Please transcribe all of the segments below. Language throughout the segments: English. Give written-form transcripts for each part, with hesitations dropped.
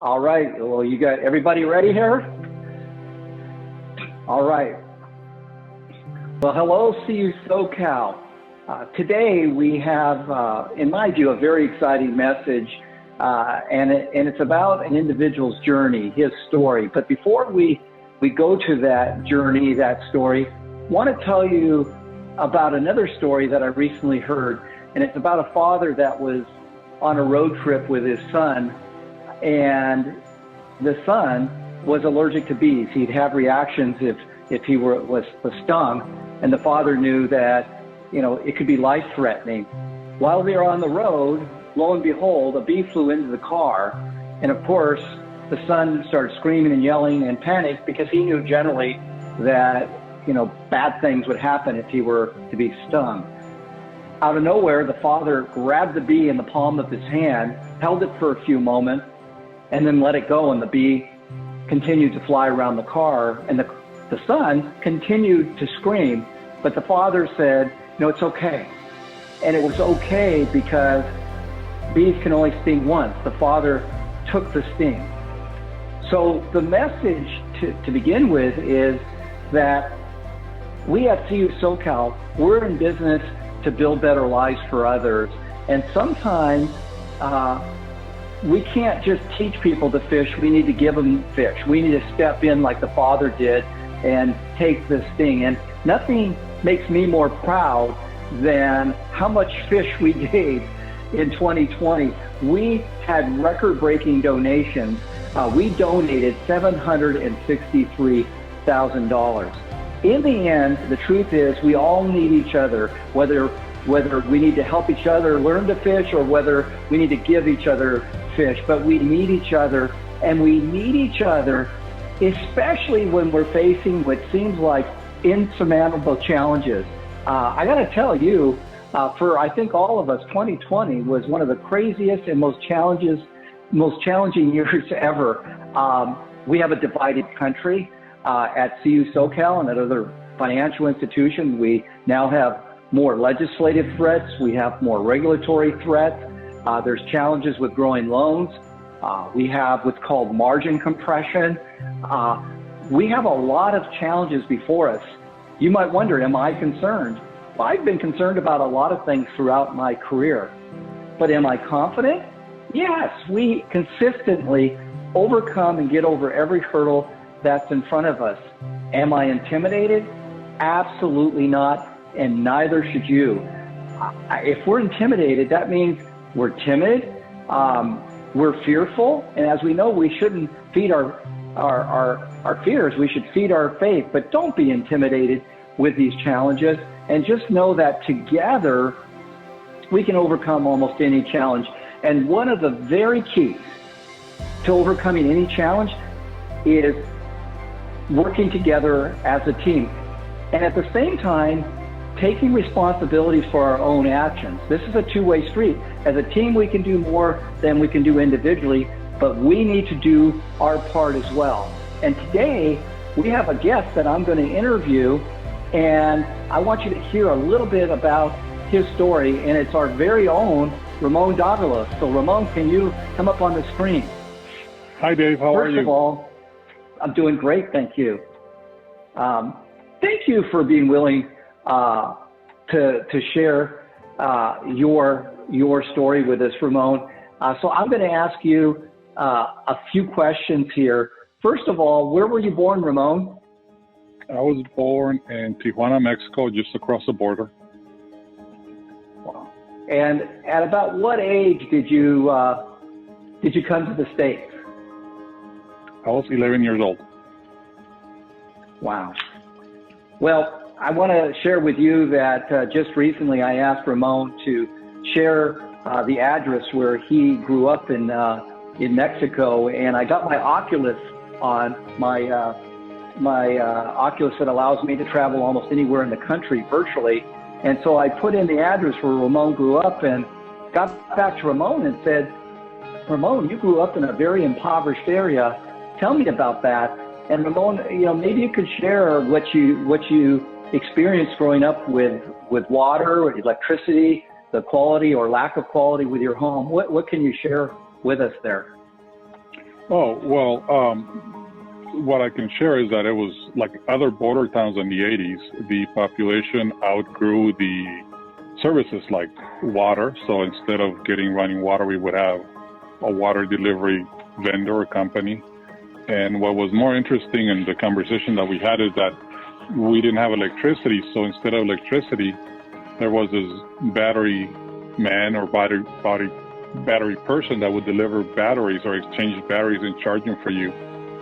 All right. Well, you got everybody ready here? All right. Well, hello, CU SoCal. Today we have, in my view, a very exciting message, and it's about an individual's journey, his story. But before we go to that journey, that story, I want to tell you about another story that I recently heard, and it's about a father that was on a road trip with his son, and the son was allergic to bees. He'd have reactions if he was stung, and the father knew that, it could be life-threatening. While they were on the road, lo and behold, a bee flew into the car, and of course, the son started screaming and yelling and panicked because he knew generally that, bad things would happen if he were to be stung. Out of nowhere, the father grabbed the bee in the palm of his hand, held it for a few moments, and then let it go, and the bee continued to fly around the car, and the son continued to scream, but the father said, no, it's okay. And it was okay because bees can only sting once. The father took the sting. So the message to begin with is that we at CU SoCal, we're in business to build better lives for others. And sometimes we can't just teach people to fish, we need to give them fish. We need to step in like the father did and take the sting. And nothing makes me more proud than how much fish we gave in 2020. We had record-breaking donations. We donated $763,000. In the end, the truth is we all need each other, whether we need to help each other learn to fish or whether we need to give each other fish, but we need each other, and we need each other especially when we're facing what seems like insurmountable challenges. I got to tell you, for I think all of us, 2020 was one of the craziest and most challenging years ever. We have a divided country at CU SoCal and at other financial institutions. We now have more legislative threats. We have more regulatory threats. There's challenges with growing loans. We have what's called margin compression. We have a lot of challenges before us. You might wonder, am I concerned? Well, I've been concerned about a lot of things throughout my career. But am I confident? Yes, we consistently overcome and get over every hurdle that's in front of us. Am I intimidated? Absolutely not, and neither should you. If we're intimidated, that means we're timid, we're fearful, and as we know, we shouldn't feed our fears, we should feed our faith. But don't be intimidated with these challenges, and just know that together we can overcome almost any challenge. And one of the very keys to overcoming any challenge is working together as a team, and at the same time taking responsibilities for our own actions. This is a two-way street. As a team, we can do more than we can do individually, but we need to do our part as well. And today, we have a guest that I'm going to interview, and I want you to hear a little bit about his story, and it's our very own Ramon Davila. So Ramon, can you come up on the screen? Hi, Dave. How are you? First of all, I'm doing great, thank you. Thank you for being willing to share your story with us, Ramon. So I'm going to ask you a few questions here. First of all, where were you born, Ramon? I was born in Tijuana, Mexico, just across the border. Wow. And at about what age did you come to the States? I was 11 years old. Wow. Well, I want to share with you that just recently I asked Ramon to share the address where he grew up in Mexico, and I got my Oculus on, my Oculus that allows me to travel almost anywhere in the country virtually. And so I put in the address where Ramon grew up and got back to Ramon and said, Ramon, you grew up in a very impoverished area. Tell me about that. And Ramon, maybe you could share what you experienced growing up with water, electricity, the quality or lack of quality with your home. What can you share with us there? Oh, well, what I can share is that it was like other border towns in the 80s, the population outgrew the services like water. So instead of getting running water, we would have a water delivery vendor or company. And what was more interesting in the conversation that we had is that we didn't have electricity. So instead of electricity, there was this battery man or battery person that would deliver batteries or exchange batteries and charge them for you.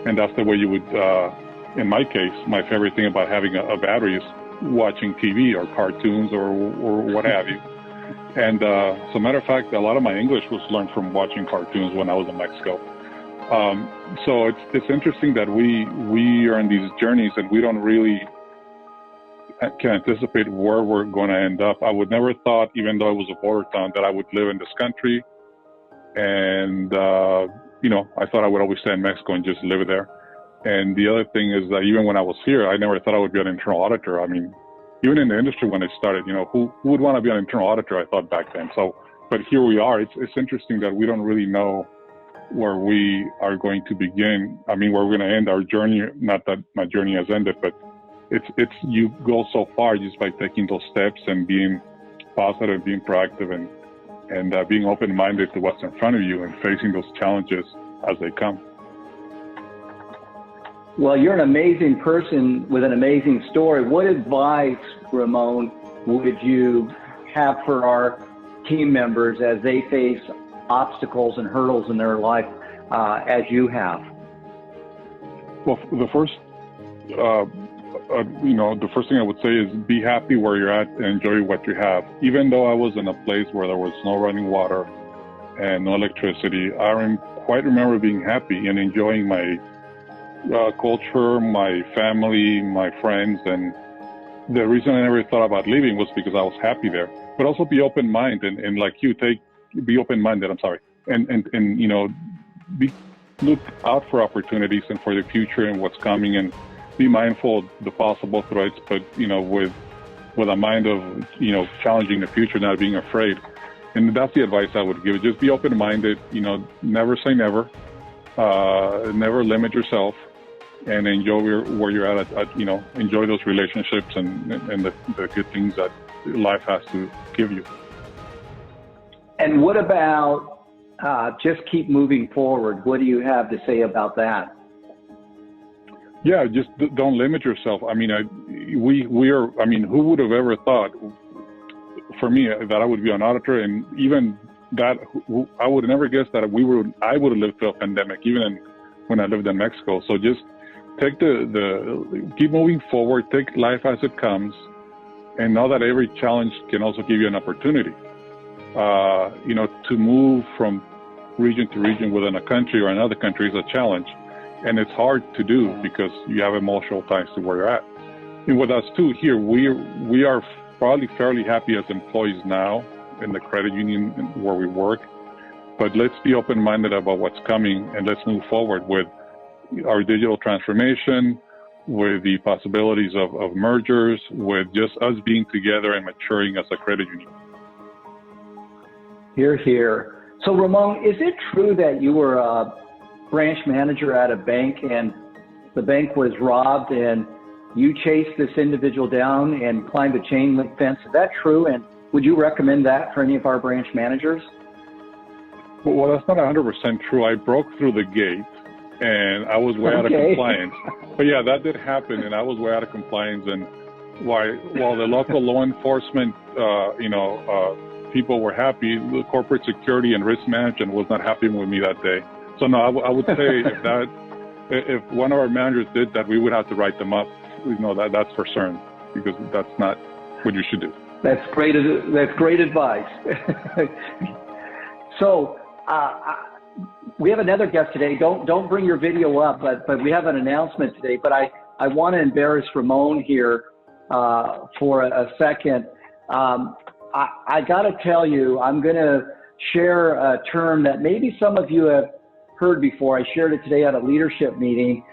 And that's the way you would, in my case, my favorite thing about having a battery is watching TV or cartoons or what have you. And as a matter of fact, a lot of my English was learned from watching cartoons when I was in Mexico. So it's interesting that we are on these journeys and we don't really can anticipate where we're going to end up. I would never thought, even though it was a border town, that I would live in this country. And, I thought I would always stay in Mexico and just live there. And the other thing is that even when I was here, I never thought I would be an internal auditor. I mean, even in the industry when I started, who would want to be an internal auditor, I thought back then. So, but here we are. It's interesting that we don't really know where we are going to begin. I mean, where we're going to end our journey. Not that my journey has ended, but it's you go so far just by taking those steps and being positive, being proactive, and being open-minded to what's in front of you and facing those challenges as they come. Well, you're an amazing person with an amazing story. What advice, Ramon, would you have for our team members as they face obstacles and hurdles in their life as you have? Well, the first thing I would say is be happy where you're at and enjoy what you have. Even though I was in a place where there was no running water and no electricity, I quite remember being happy and enjoying my culture, my family, my friends. And the reason I never thought about leaving was because I was happy there. But also be open-minded and like you be open-minded, look out for opportunities and for the future and what's coming, and be mindful of the possible threats, but with a mind of challenging the future, not being afraid. And that's the advice I would give. Just be open-minded. Never say never. Never limit yourself, and enjoy where you're at. Enjoy those relationships and the good things that life has to give you. And what about just keep moving forward? What do you have to say about that? Yeah, just don't limit yourself. I mean, who would have ever thought, for me, that I would be an auditor, and even that I would never guess that I would have lived through a pandemic, even when I lived in Mexico. So just take keep moving forward, take life as it comes, and know that every challenge can also give you an opportunity. To move from region to region within a country or another country is a challenge. And it's hard to do because you have emotional ties to where you're at. And with us too, here, we are probably fairly happy as employees now in the credit union where we work. But let's be open-minded about what's coming, and let's move forward with our digital transformation, with the possibilities of mergers, with just us being together and maturing as a credit union. Hear, hear. So Ramon, is it true that you were a branch manager at a bank and the bank was robbed and you chased this individual down and climbed a chain link fence? Is that true? And would you recommend that for any of our branch managers? Well, that's not 100% true. I broke through the gate and I was way out of compliance. But yeah, that did happen, and I was way out of compliance. And while the local law enforcement, people were happy, the corporate security and risk management was not happy with me that day. So no, I would say if one of our managers did that, we would have to write them up. That's for certain, because that's not what you should do. That's great. That's great advice. So we have another guest today. Don't bring your video up, but we have an announcement today. But I want to embarrass Ramon here for a second. I got to tell you, I'm going to share a term that maybe some of you have heard before. I shared it today at a leadership meeting,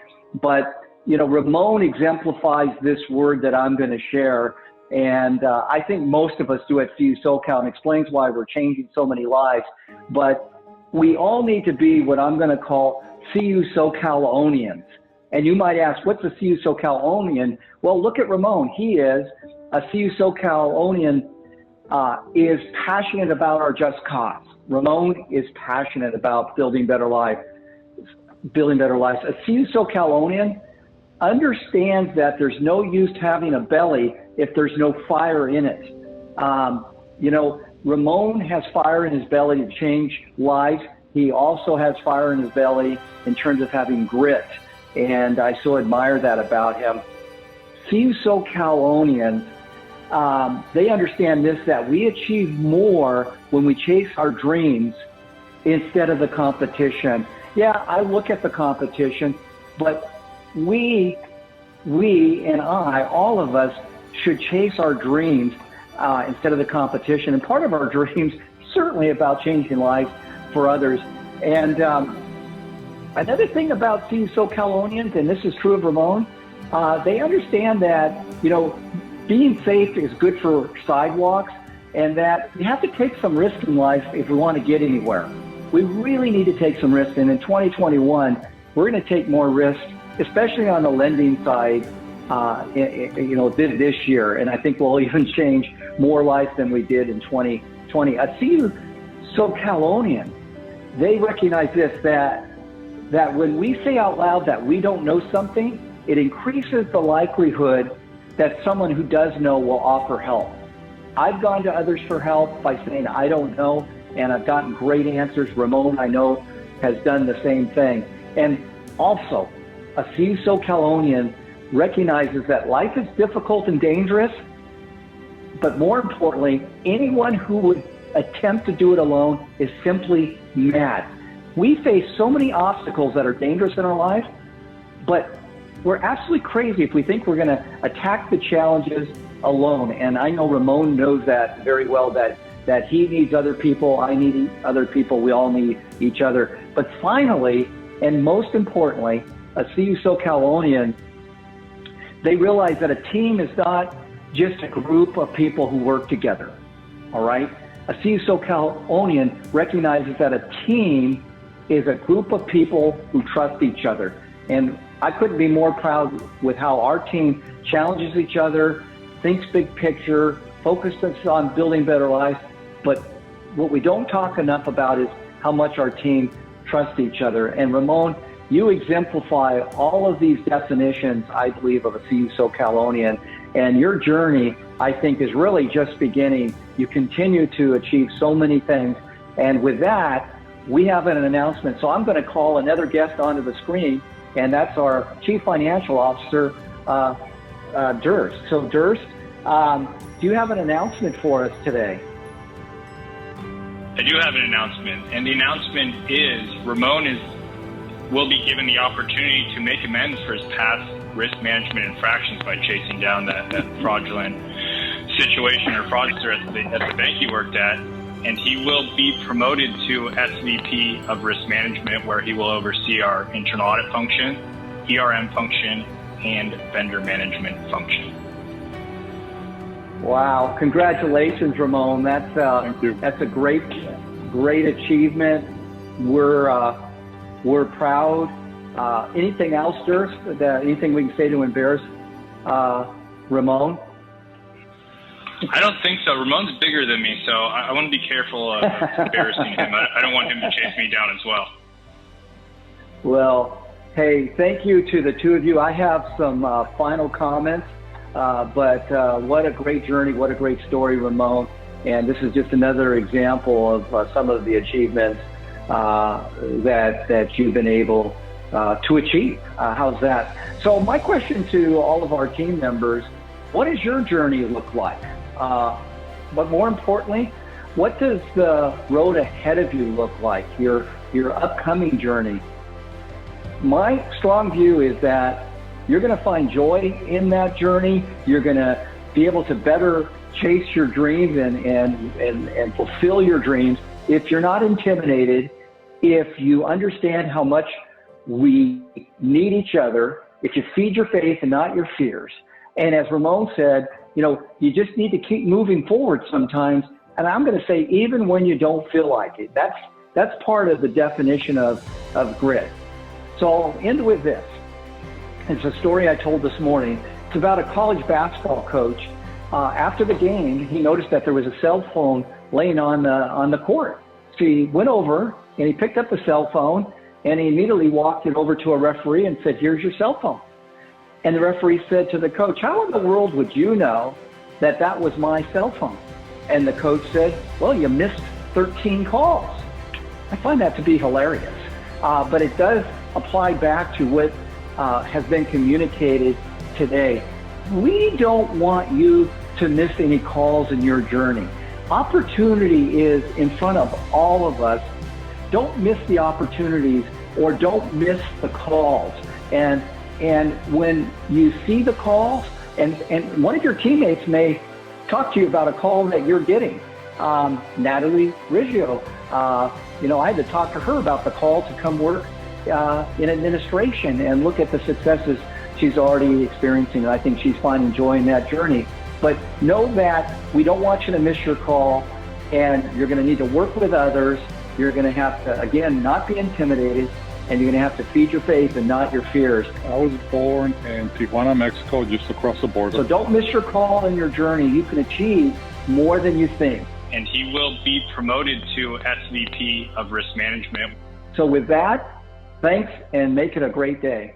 but Ramon exemplifies this word that I'm going to share, and I think most of us do at CU SoCal, and explains why we're changing so many lives. But we all need to be what I'm going to call CU SoCalonians. And you might ask, what's a CU SoCalonian? Well, look at Ramon. He is a CU SoCalonian, is passionate about our just cause. Ramon is passionate about building better lives. A CU SoCalonian understands that there's no use having a belly if there's no fire in it. Ramon has fire in his belly to change lives. He also has fire in his belly in terms of having grit, and I so admire that about him. CU SoCalonians, they understand this, that we achieve more when we chase our dreams instead of the competition. Yeah, I look at the competition, but we and I, all of us, should chase our dreams instead of the competition. And part of our dreams, certainly about changing lives for others. And another thing about CU SoCalonians, and this is true of Ramon, they understand that, being safe is good for sidewalks, and that you have to take some risk in life if we want to get anywhere. We really need to take some risk. And in 2021, we're going to take more risk, especially on the lending side, this year. And I think we'll even change more lives than we did in 2020. I see you, SoCalonian. They recognize this, that when we say out loud that we don't know something, it increases the likelihood that someone who does know will offer help. I've gone to others for help by saying I don't know, and I've gotten great answers. Ramon, I know, has done the same thing. And also, a CU SoCalonian recognizes that life is difficult and dangerous, but more importantly, anyone who would attempt to do it alone is simply mad. We face so many obstacles that are dangerous in our life, but we're absolutely crazy if we think we're going to attack the challenges alone. And I know Ramon knows that very well, that he needs other people, I need other people, we all need each other. But finally, and most importantly, a CU SoCalonian, they realize that a team is not just a group of people who work together, all right? A CU SoCalonian recognizes that a team is a group of people who trust each other. And I couldn't be more proud with how our team challenges each other, thinks big picture, focuses on building better lives. But what we don't talk enough about is how much our team trusts each other. And Ramon, you exemplify all of these definitions, I believe, of a CU SoCalonian. And your journey, I think, is really just beginning. You continue to achieve so many things. And with that, we have an announcement. So I'm going to call another guest onto the screen, and that's our Chief Financial Officer, Durst. So Durst, do you have an announcement for us today? I do have an announcement, and the announcement is Ramon will be given the opportunity to make amends for his past risk management infractions by chasing down that fraudulent situation or fraudster at the bank he worked at, and he will be promoted to SVP of Risk Management, where he will oversee our internal audit function, ERM function, and vendor management function. Wow! Congratulations, Ramon. Thank you. That's a great achievement. We're proud. Anything else, Durst? Anything we can say to embarrass Ramon? I don't think so. Ramon's bigger than me, so I want to be careful of embarrassing him. I don't want him to chase me down as well. Well, hey, thank you to the two of you. I have some final comments, but what a great journey, what a great story, Ramon. And this is just another example of some of the achievements that you've been able to achieve. How's that? So my question to all of our team members, what does your journey look like? But more importantly, what does the road ahead of you look like, your upcoming journey? My strong view is that you're going to find joy in that journey. You're going to be able to better chase your dreams and fulfill your dreams if you're not intimidated, if you understand how much we need each other, if you feed your faith and not your fears. And as Ramon said, you just need to keep moving forward sometimes. And I'm going to say, even when you don't feel like it, that's part of the definition of grit. So I'll end with this. It's a story I told this morning. It's about a college basketball coach. After the game, he noticed that there was a cell phone laying on the court. So he went over and he picked up the cell phone and he immediately walked it over to a referee and said, "Here's your cell phone." And the referee said to the coach, "How in the world would you know that that was my cell phone?" And the coach said, "Well, you missed 13 calls." I find that to be hilarious. But it does apply back to what has been communicated today. We don't want you to miss any calls in your journey. Opportunity is in front of all of us. Don't miss the opportunities or don't miss the calls. And when you see the calls, and one of your teammates may talk to you about a call that you're getting. Natalie Riggio, I had to talk to her about the call to come work in administration and look at the successes she's already experiencing. And I think she's finding joy in that journey. But know that we don't want you to miss your call, and you're going to need to work with others. You're going to have to, again, not be intimidated, and you're going to have to feed your faith and not your fears. I was born in Tijuana, Mexico, just across the border. So don't miss your call in your journey. You can achieve more than you think. And he will be promoted to SVP of Risk Management. So with that, thanks, and make it a great day.